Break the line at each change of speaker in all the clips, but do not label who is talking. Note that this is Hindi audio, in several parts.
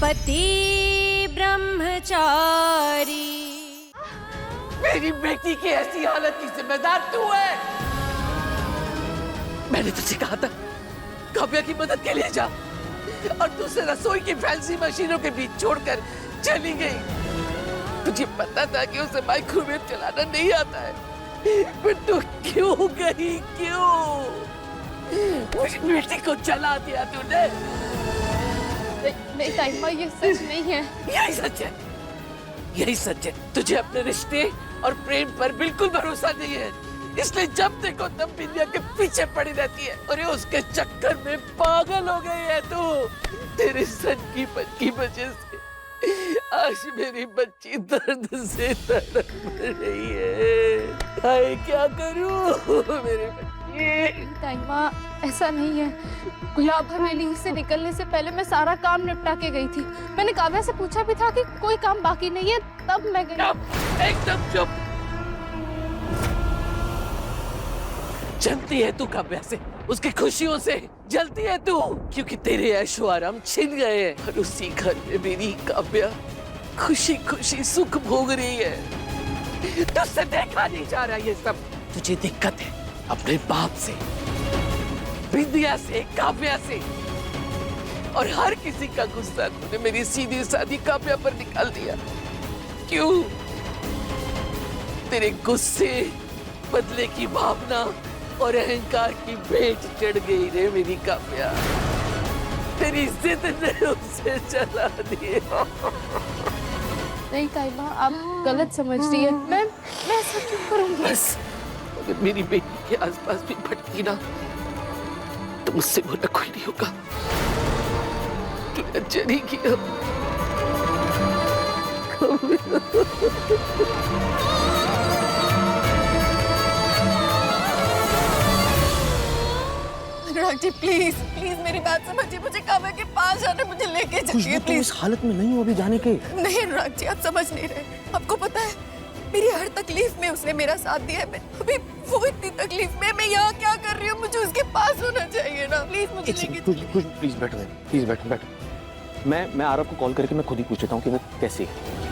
पति ब्रह्मचारी।
मेरी बेटी की ऐसी हालत की जिम्मेदार तू है। मैंने तुझे कहा था काव्या की मदद के लिए जा, और तू उसे रसोई की फैंसी मशीनों के बीच छोड़कर चली गई। तुझे पता था कि उसे माइक्रोवेव चलाना नहीं आता है, पर तू क्यों गई? क्यों मेरी बेटी को चला दिया तूने?
नहीं ताईमा, ये सच नहीं है।
यही सच है, यही सच है। तुझे अपने रिश्ते और प्रेम पर बिल्कुल भरोसा नहीं है, इसलिए जब देखो तब बिंदिया के पीछे पड़ी रहती है और ये उसके चक्कर में पागल हो गई है तू। तेरे सन की मन की वजह से आज मेरी बच्ची दर्द से तड़प रही है। हाय क्या करूं मेरे बच्ची?
ताईमा, ऐसा नहीं है। गुलाब हवेली से निकलने से पहले मैं सारा काम निपटा के गई थी। मैंने काव्या से पूछा भी था कि कोई काम बाकी नहीं है, तब मैं गई।
चुप, एकदम चुप। जलती है तू काव्या से, उसकी खुशियों से जलती है तू, क्योंकि तेरे ऐशो आराम छिन गए हैं और उसी घर में मेरी काव्या खुशी खुशी सुख भोग रही है। तुझसे देखा नहीं जा रहा ये सब। तुझे दिक्कत है अपने बाप से, बिंदिया से, काव्या से, और हर किसी का गुस्सा तूने मेरी सीधी सादी काव्या पर निकाल दिया। क्यों? तेरे गुस्से, बदले की भावना और अहंकार की भेंट चढ़ गई रे मेरी काव्या। तेरी जिद ने उसे जला दिया।
नहीं ताईमा, आप गलत समझ रही है। मैं ऐसा क्यों करूंगी?
बस, अगर मेरी बेटी के आसपास भी भटकी ना तो मुझसे बुरा कोई नहीं होगा। तूने अच्छा नहीं किया।
अनुराग जी प्लीज प्लीज मेरी बात समझिए, मुझे काव्या के पास जाने, मुझे लेके जाइए
तुम इस हालत में नहीं हो अभी जाने के।
नहीं अनुराग जी, आप समझ नहीं रहे। आपको पता है मेरी हर तकलीफ में उसने मेरा साथ दिया है। मैं अभी वो इतनी तकलीफ में, मैं यहाँ क्या कर रही हूँ? मुझे उसके पास होना चाहिए ना। प्लीज मुझे लेके
कुछ प्लीज बैठो, प्लीज बैठो। मैं आरव को कॉल करके मैं खुद ही पूछता हूँ कि वो कैसी है।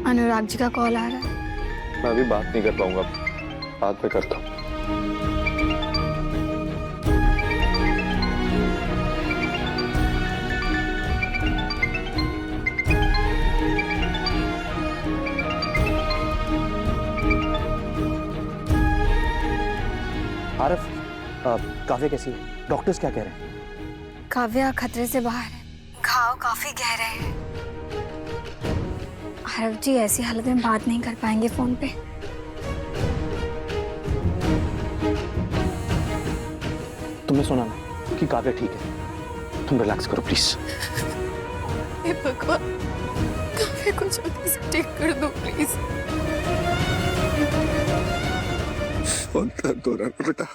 अनुराग जी का कॉल आ रहा है।
मैं अभी बात नहीं कर पाऊंगा, बाद में करता हूँ। आरफ, काव्या कैसी है? डॉक्टर्स क्या कह रहे हैं?
काव्या खतरे से बाहर है, घाव काफी गहरे हैं। आरव जी ऐसी हालत में बात नहीं कर पाएंगे फोन पे।
तुमने सुना ना कि काव्या ठीक है? तुम रिलैक्स करो प्लीज।
हे भगवान, काव्या को जल्दी से ठीक कर दो प्लीज।
बहुत दर्द हो रहा है बेटा,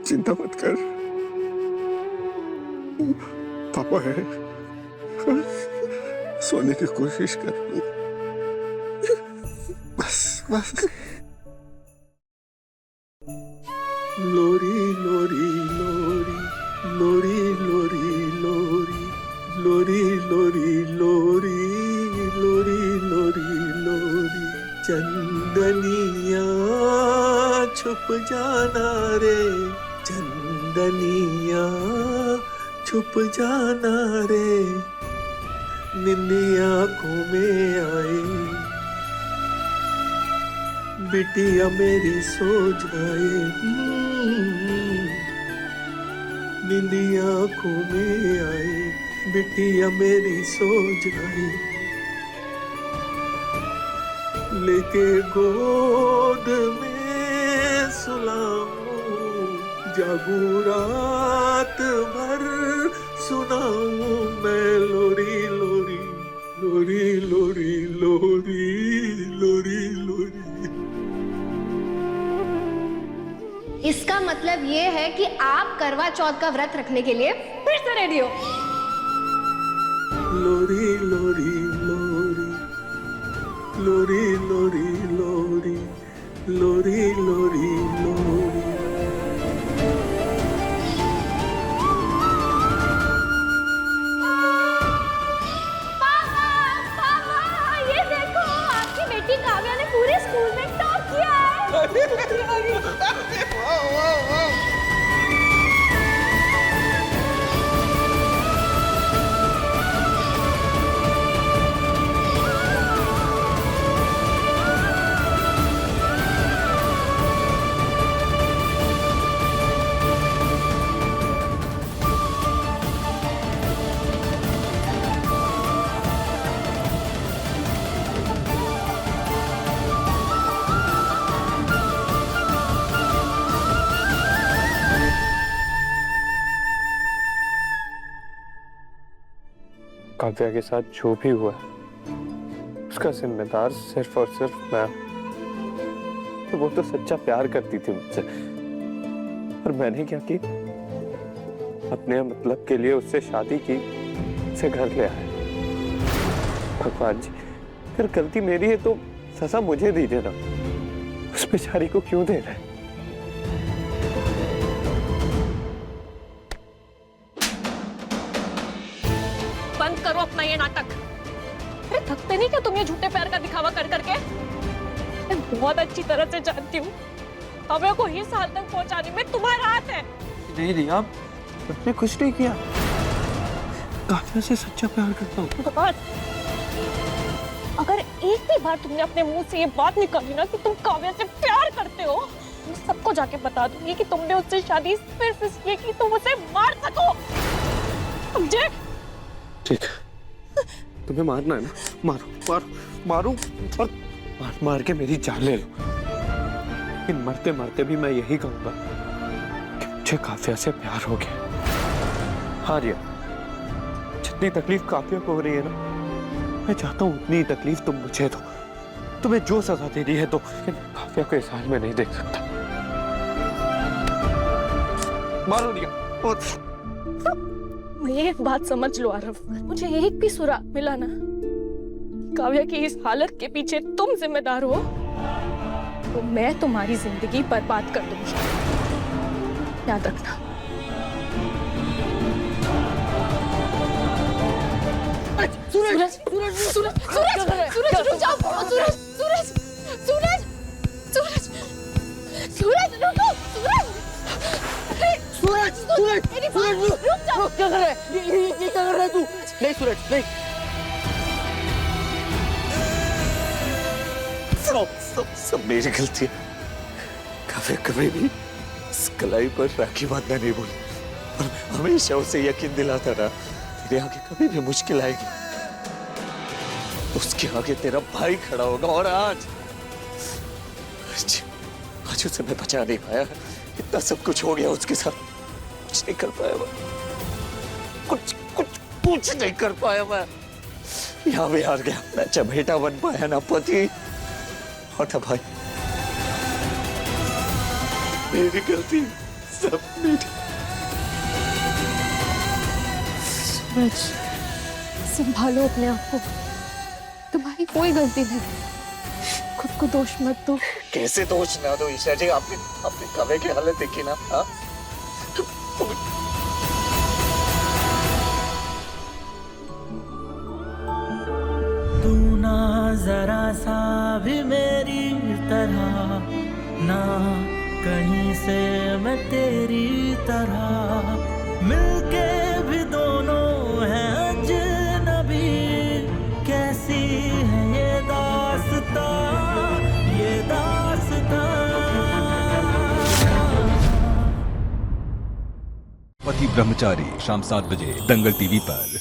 चिंता मत कर, पापा है, सोने की कोशिश कर। बस बस। लोरी लोरी लोरी लोरी लोरी लोरी लोरी लोरी लोरी लोरी लोरी लोरी, चंदनिया छुप जाना रे, चंदनिया छुप जाना रे, निंदिया आंखों में आए, बिटिया मेरी सो जाए, निंदिया आंखों में आए, बिटिया मेरी सो जाए, लेके गोद में सुलाऊं, जागू रात भर सुनाऊं मैं लोरी लोरी
मतलब ये है कि आप करवा चौथ का व्रत रखने के लिए फिर से रेडी हो।
लोरी लोरी लोरी लोरी लोरी लोरी लोरी लोरी लोरी।
पापा, ये देखो आपकी बेटी काव्या ने पूरे स्कूल में टॉप किया है।
काव्या के साथ जो भी हुआ उसका जिम्मेदार सिर्फ और सिर्फ मैं। वो तो सच्चा प्यार करती थी मुझसे, और मैंने क्या की, अपने मतलब के लिए उससे शादी की, उसे घर ले आया। भगवान जी, फिर गलती मेरी है तो सजा मुझे दीजिए ना, उस बेचारी को क्यों दे रहे?
बंद करो अपना ये नाटक। अरे थकते नहीं क्या तुम ये झूठे प्यार का दिखावा कर करके? मैं बहुत अच्छी तरह से जानती हूँ काव्या को इस हाल तक पहुंचाने में तुम्हारा हाथ है।
नहीं रिया, मैंने कुछ नहीं किया। काव्या से सच्चा प्यार करता हूँ।
भगवान, अगर एक भी बार तुमने अपने मुंह से ये बात निकाली ना कि तुम काव्या से प्यार करते हो, मैं सबको जाके बता दूंगी कि तुमने उससे शादी सिर्फ इसलिए की तुम उसे मार सको। समझे?
ठीक है, तुम्हें मारना है ना, मारो मारो मारो और मार के मेरी जान ले लो। लेकिन मरते मरते भी मैं यही कहूंगा कि मुझे काव्या से प्यार हो गया। हाँ रिया, जितनी तकलीफ काव्या को हो रही है ना, मैं चाहता हूँ उतनी तकलीफ तुम मुझे दो। तुम्हें जो सजा देनी है तो, काव्या को इस हाल में नहीं देख सकता। मारो रिया।
एक बात समझ लो आरव, मुझे एक भी सुराग मिला ना काव्या की इस हालत के पीछे तुम जिम्मेदार हो, तो मैं तुम्हारी जिंदगी बर्बाद कर दूंगी। याद रखना।
सूरज सूरज सूरज सूरज सूरज रुक जाओ। सूरज सूरज सूरज सूरज सूरज रुको। सूरज सूरज मेरी बात रुक जाओ।
क्या कर रहा है? ये क्या कर रहा है तू? नहीं सूरज, नहीं। सब मेरी गलती है। काव्या कभी भी इस कलाई पर राखी बांधना नहीं बोली, और हमेशा उसे यकीन दिलाता रहा तेरे आगे कभी भी मुश्किल आएगी उसके आगे तेरा भाई खड़ा होगा। और आज उसे मैं बचा नहीं पाया। इतना सब कुछ हो गया उसके साथ, कुछ नहीं कर पाया मैं, कुछ नहीं कर पाया मैं। यहाँ भी हार गया, ना चमेटा बन पाया, ना पति और ना भाई। मेरी गलती, सब मेरी।
संभालो अपने आप को, तुम्हारी कोई गलती नहीं, खुद को दोष मत दो।
कैसे दोष ना दो ईशा जी? आपने काव्या की हालत देखी ना? हाँ,
तू ना जरा सा भी मेरी तरह, ना कहीं से मैं तेरी तरह, मिलके भी दोनों हैं अजनबी। कैसी है ये दास्तां, ये दास्तां।
पति ब्रह्मचारी शाम 7 बजे दंगल टीवी पर।